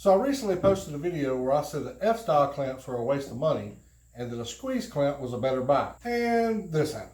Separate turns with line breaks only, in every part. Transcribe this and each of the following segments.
So I recently posted a video where I said that F-style clamps were a waste of money and that a squeeze clamp was a better buy. And this happened.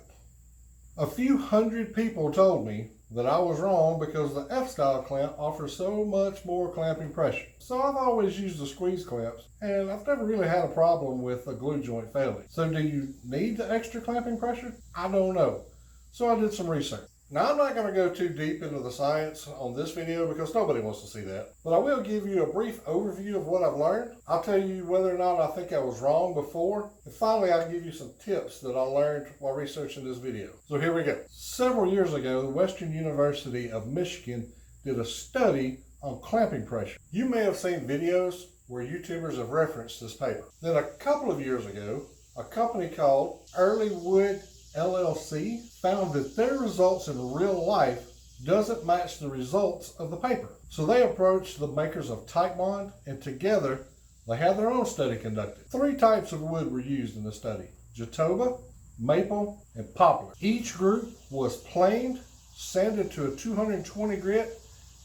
A few hundred people told me that I was wrong because the F-style clamp offers so much more clamping pressure. So I've always used the squeeze clamps and I've never really had a problem with a glue joint failing. So do you need the extra clamping pressure? I don't know. So I did some research. Now, I'm not going to go too deep into the science on this video because nobody wants to see that. But I will give you a brief overview of what I've learned. I'll tell you whether or not I think I was wrong before. And finally, I'll give you some tips that I learned while researching this video. So here we go. Several years ago, the Western University of Michigan did a study on clamping pressure. You may have seen videos where YouTubers have referenced this paper. Then a couple of years ago, a company called Early Wood LLC found that their results in real life doesn't match the results of the paper. So they approached the makers of Titebond, and together they had their own study conducted. 3 types of wood were used in the study: Jatoba, maple, and poplar. Each group was planed, sanded to a 220 grit,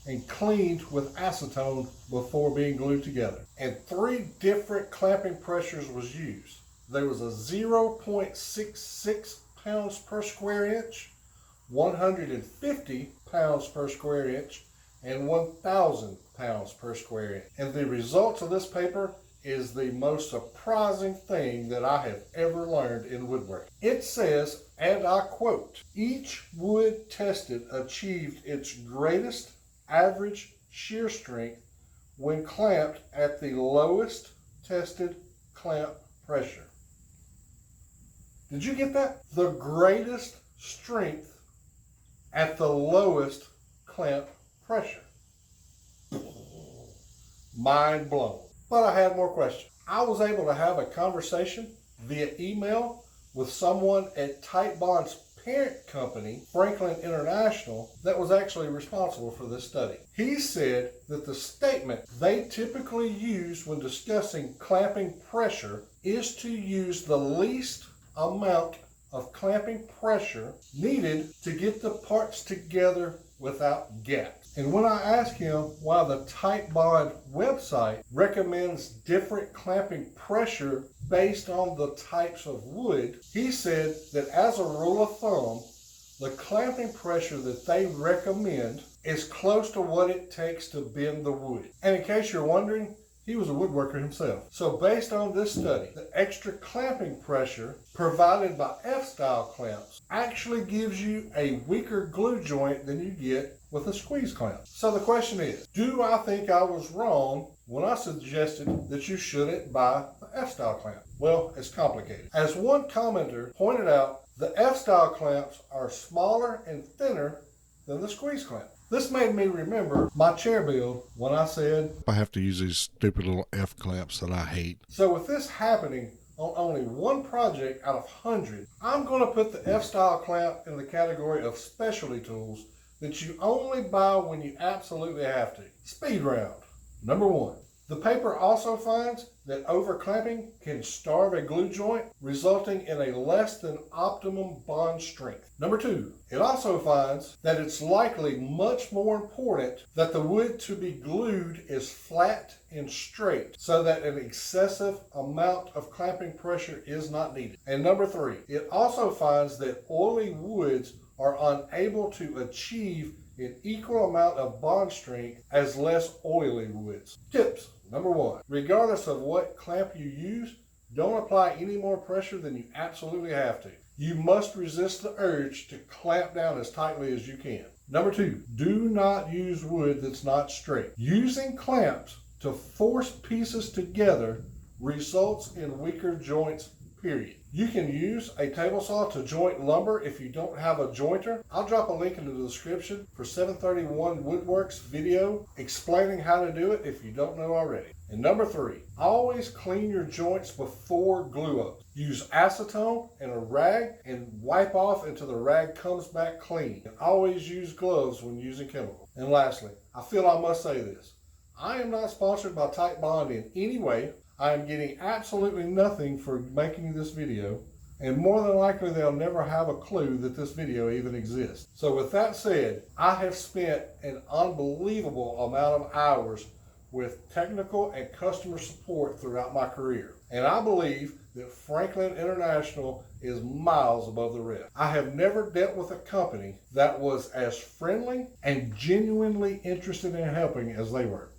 and cleaned with acetone before being glued together. And 3 different clamping pressures was used. There was a 0.66 pounds per square inch, 150 pounds per square inch, and 1,000 pounds per square inch. And the results of this paper is the most surprising thing that I have ever learned in woodworking. It says, and I quote, "Each wood tested achieved its greatest average shear strength when clamped at the lowest tested clamp pressure." Did you get that? The greatest strength at the lowest clamp pressure. Mind blown. But I had more questions. I was able to have a conversation via email with someone at Titebond's parent company, Franklin International, that was actually responsible for this study. He said that the statement they typically use when discussing clamping pressure is to use the least amount of clamping pressure needed to get the parts together without gaps. And when I asked him why the Titebond website recommends different clamping pressure based on the types of wood, he said that as a rule of thumb, the clamping pressure that they recommend is close to what it takes to bend the wood. And in case you're wondering, he was a woodworker himself. So based on this study, the extra clamping pressure provided by F-style clamps actually gives you a weaker glue joint than you get with a squeeze clamp. So the question is, do I think I was wrong when I suggested that you shouldn't buy the F-style clamp? Well, it's complicated. As one commenter pointed out, the F-style clamps are smaller and thinner than the squeeze clamp. This made me remember my chair build when I said,
I have to use these stupid little F clamps that I hate.
So with this happening on only one project out of 100, I'm going to put the F-style clamp in the category of specialty tools that you only buy when you absolutely have to. Speed round. Number 1. The paper also finds that over-clamping can starve a glue joint, resulting in a less than optimum bond strength. Number 2, it also finds that it's likely much more important that the wood to be glued is flat and straight, so that an excessive amount of clamping pressure is not needed. And number 3, it also finds that oily woods are unable to achieve an equal amount of bond strength as less oily woods. Tips. Number 1, regardless of what clamp you use, don't apply any more pressure than you absolutely have to. You must resist the urge to clamp down as tightly as you can. Number 2, do not use wood that's not straight. Using clamps to force pieces together results in weaker joints, period. You can use a table saw to joint lumber if you don't have a jointer. I'll drop a link in the description for 731 Woodworks video explaining how to do it if you don't know already. And number 3, always clean your joints before glue up. Use acetone and a rag and wipe off until the rag comes back clean. And always use gloves when using chemicals. And lastly, I feel I must say this. I am not sponsored by Titebond in any way. I am getting absolutely nothing for making this video, and more than likely they'll never have a clue that this video even exists. So with that said, I have spent an unbelievable amount of hours with technical and customer support throughout my career. And I believe that Franklin International is miles above the rest. I have never dealt with a company that was as friendly and genuinely interested in helping as they were.